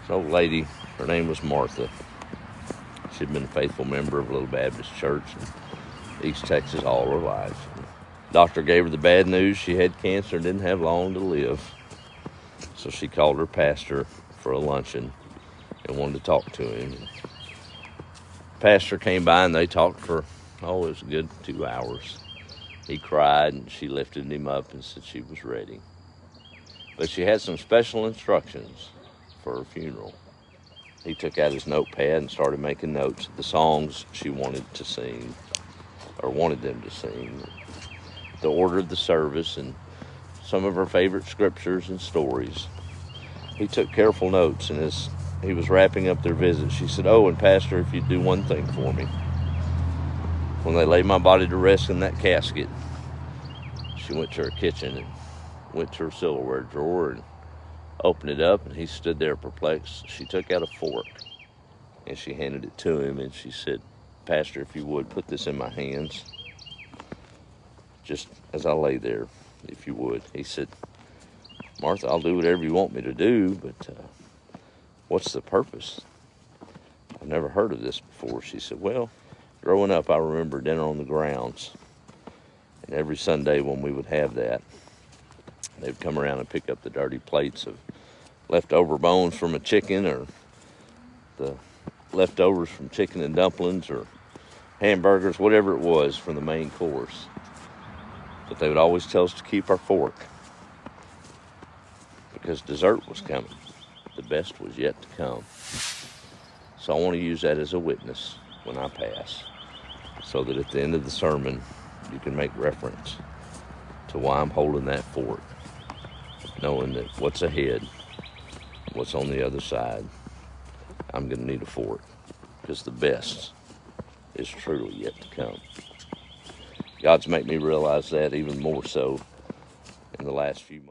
This old lady, her name was Martha. She'd been a faithful member of Little Baptist Church in East Texas all her life. Doctor gave her the bad news. She had cancer and didn't have long to live. So she called her pastor for a luncheon and wanted to talk to him. Pastor came by and they talked for, it was a good 2 hours. He cried and she lifted him up and said she was ready. But she had some special instructions for her funeral. He took out his notepad and started making notes of the songs she wanted to sing, or wanted them to sing, the order of the service, and some of her favorite scriptures and stories. He took careful notes, and as he was wrapping up their visit, she said, "Oh, and Pastor, if you'd do one thing for me. When they lay my body to rest in that casket," she went to her kitchen and went to her silverware drawer and opened it up, and he stood there perplexed. She took out a fork, and she handed it to him, and she said, "Pastor, if you would, put this in my hands, just as I lay there, if you would." He said, "Martha, I'll do whatever you want me to do, but what's the purpose? I've never heard of this before." She said, "Well, growing up, I remember dinner on the grounds, and every Sunday when we would have that, they'd come around and pick up the dirty plates of leftover bones from a chicken, or the leftovers from chicken and dumplings, or hamburgers, whatever it was from the main course. But they would always tell us to keep our fork, because dessert was coming. The best was yet to come. So I want to use that as a witness when I pass, so that at the end of the sermon, you can make reference to why I'm holding that fork, knowing that what's ahead, what's on the other side, I'm going to need a fork, because the best is truly yet to come." God's made me realize that even more so in the last few months.